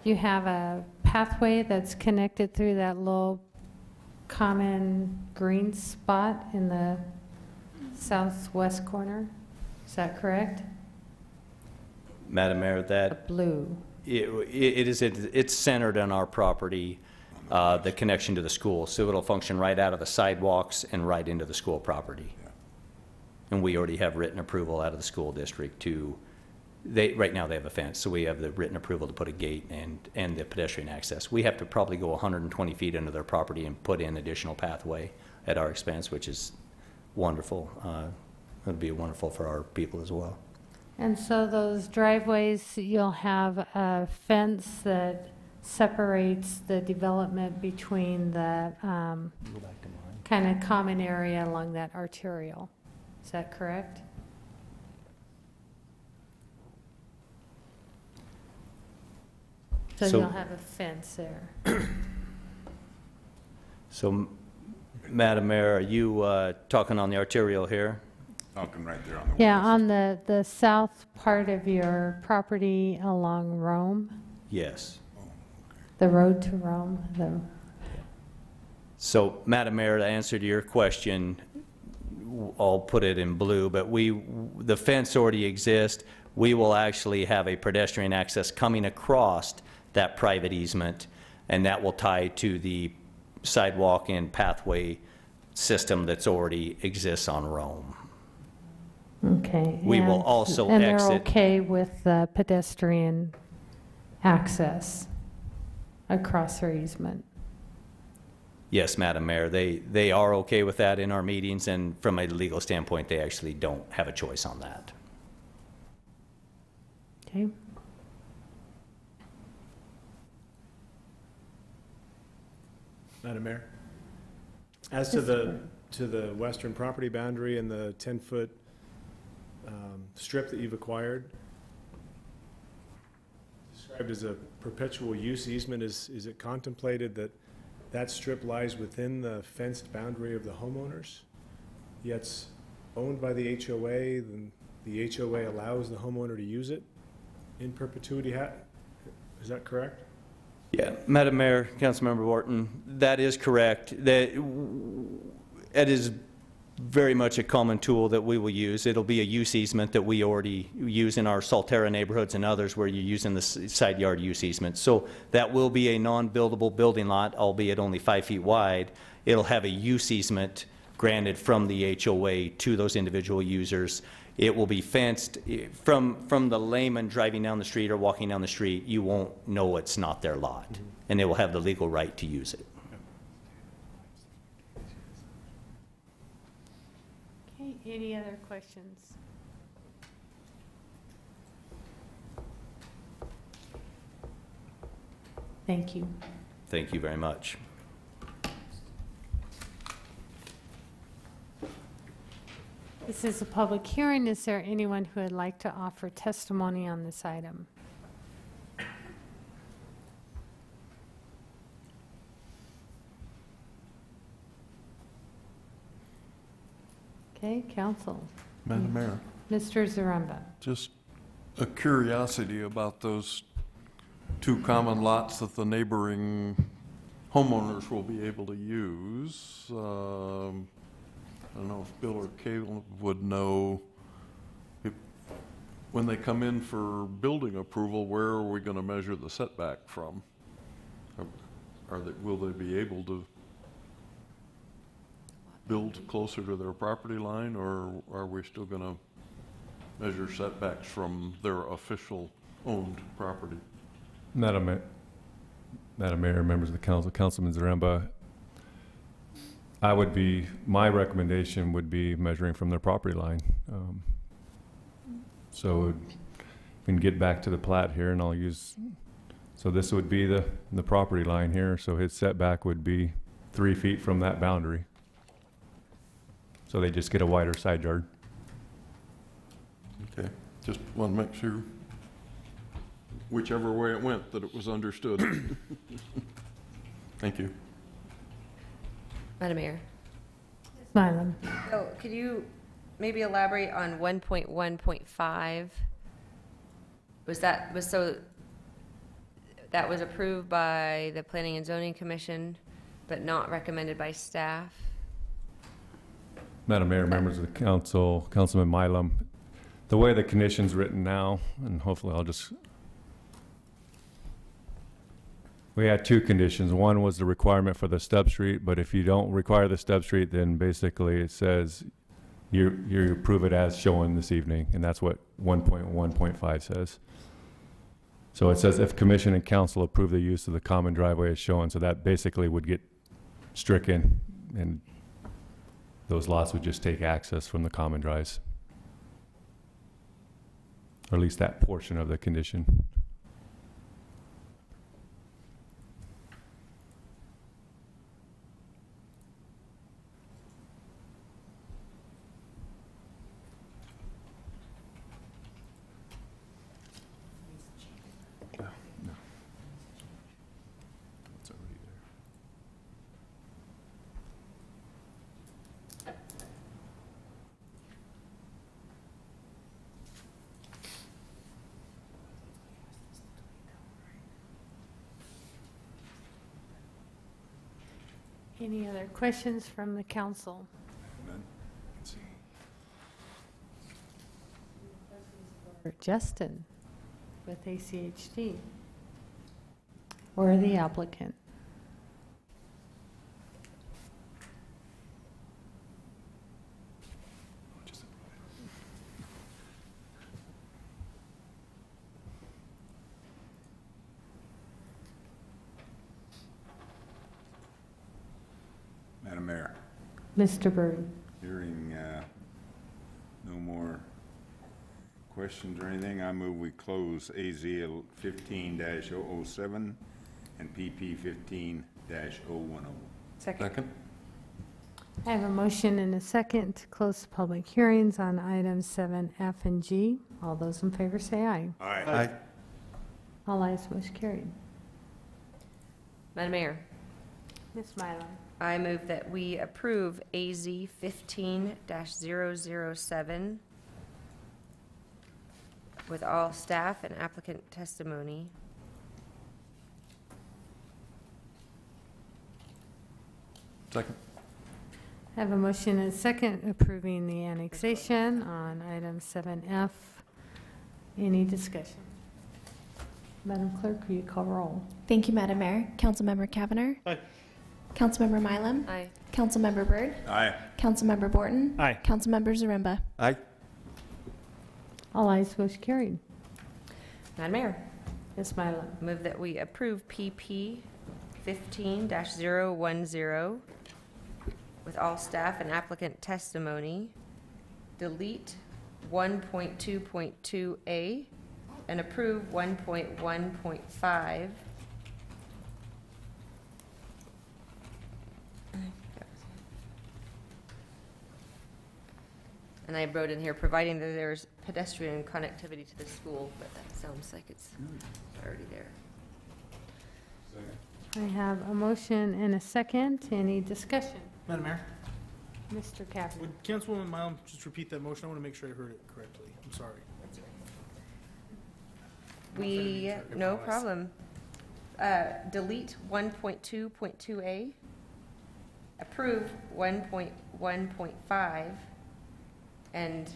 you have a pathway that's connected through that little common green spot in the southwest corner. Is that correct? Madam Mayor, that Blue. it's centered on our property, the connection to the school, so it'll function right out of the sidewalks and right into the school property. And we already have written approval out of the school district to, right now they have a fence, so we have the written approval to put a gate and the pedestrian access. We have to probably go 120 feet into their property and put in additional pathway at our expense, which is wonderful. It would be wonderful for our people as well. And so those driveways, you'll have a fence that separates the development between the kind of common area along that arterial. Is that correct? So you'll have a fence there. So, Madam Mayor, are you talking on the arterial here? Talking right there on the. Yeah, west. on the south part of your property along Rome, Yes. the road to Rome, So, Madam Mayor, to answer to your question, I'll put it in blue, but the fence already exists. We will actually have a pedestrian access coming across that private easement, and that will tie to the sidewalk and pathway system that's already exists on Rome. okay. We will and- also And they're exit- okay with the pedestrian access across their easement? Yes, Madam Mayor, they are okay with that in our meetings, and from a legal standpoint, they actually don't have a choice on that. Okay. Madam Mayor? As to the western property boundary and the 10-foot strip that you've acquired, described as a perpetual use easement, is it contemplated that that strip lies within the fenced boundary of the homeowners, yet it's owned by the HOA, then the HOA allows the homeowner to use it in perpetuity? Is that correct? Yeah, Madam Mayor, Councilmember Wharton, that is correct. That it is very much a common tool that we will use. It'll be a use easement that we already use in our Salterra neighborhoods and others where you're using the side yard use easement. So that will be a non-buildable building lot, albeit only 5 feet wide. It'll have a use easement granted from the HOA to those individual users. It will be fenced. From the layman driving down the street or walking down the street, you won't know it's not their lot, and they will have the legal right to use it. Okay, any other questions? Thank you. Thank you very much. This is a public hearing. Is there anyone who would like to offer testimony on this item? Okay, council. Madam Mayor, Mr. Zaremba. just a curiosity about those two common lots that the neighboring homeowners will be able to use. I don't know if Bill or Caleb would know, when they come in for building approval, where are we going to measure the setback from? Will they be able to build closer to their property line, or are we still going to measure setbacks from their official owned property? Madam Mayor, members of the council, Councilman Zaremba, my recommendation would be measuring from their property line. So we can get back to the plat here, and I'll use, so this would be the property line here, so his setback would be 3 feet from that boundary. So they just get a wider side yard. Okay, just want to make sure, whichever way it went, that it was understood. Thank you. Madam Mayor. Smiley. So could you maybe elaborate on 1.1.5? That was approved by the Planning and Zoning Commission, but not recommended by staff? Madam Mayor, members of the council, Councilman Mylum, the way the condition's written now, and hopefully we had two conditions. One was the requirement for the stub street, but if you don't require the stub street, then basically it says you approve it as shown this evening, and that's what 1.1.5 says. So it says if commission and council approve the use of the common driveway as shown, so that basically would get stricken, and those lots would just take access from the common drives. Or at least that portion of the condition. Any other questions from the council? None? Let's see. For Justin with ACHD or the applicant? Madam Mayor, Mr. Byrd? hearing no more questions or anything, I move we close AZ 15-007 and PP 15-010. Second? I have a motion and a second to close the public hearings on items 7F and G. All those in favor say aye. Aye. All ayes, motion carried. Madam Mayor, Ms. Mylum? I move that we approve AZ 15-007 with all staff and applicant testimony. Second? I have a motion and a second approving the annexation on item 7F. Any discussion? Madam Clerk, will you call roll? Thank you, Madam Mayor. Councilmember Cavanagh. Aye. Councilmember Mylum. Aye. Councilmember Byrd. Aye. Councilmember Borton. Aye. Councilmember Zaremba. Aye. All ayes, motion carried. Madam Mayor, Ms. Mylum? move that we approve PP 15-010 with all staff and applicant testimony. Delete 1.2.2A and approve 1.1.5. And I wrote in here, providing that there's pedestrian connectivity to the school, but that sounds like it's already there. I have a motion and a second. Any discussion? Madam Mayor, Mr. Cavanagh? would Councilwoman Mylum just repeat that motion? I want to make sure I heard it correctly. I'm sorry. No problem. Delete 1.2.2A, approve 1.1.5, and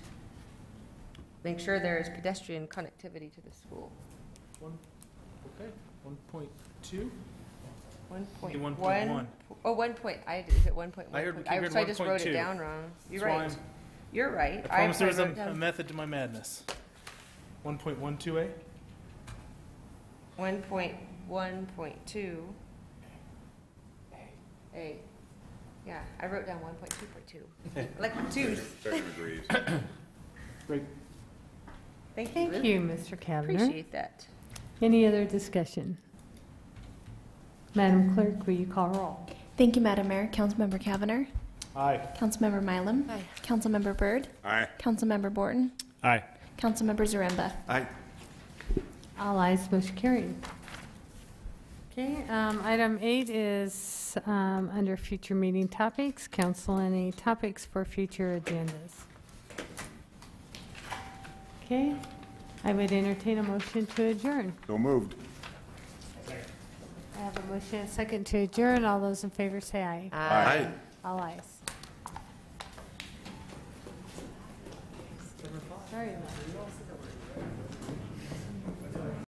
make sure there is pedestrian connectivity to the school. Okay, 1.2? 1.1. 1.1. Oh, is it 1.1? I heard So I just wrote it 1.2. down wrong. You're That's why right. I'm- You're right. I promise there's wrote it a down. method to my madness. 1.12A? 1.1.2. A. Yeah, I wrote down 1.2.2. Like twos. Second agrees. Great. Thank you. Thank you, Mr. Cavanagh. Appreciate that. Any other discussion? Madam Clerk, will you call roll? Thank you, Madam Mayor. Councilmember Cavanagh. Aye. Councilmember Mylum. Aye. Councilmember Byrd. Aye. Councilmember Borton. Aye. Councilmember Zaremba. Aye. All ayes, motion carried. Okay, item 8 is under future meeting topics. Council, any topics for future agendas? Okay, I would entertain a motion to adjourn. So moved. I have a motion and a second to adjourn. All those in favor say aye. Aye. All ayes. Sorry about that.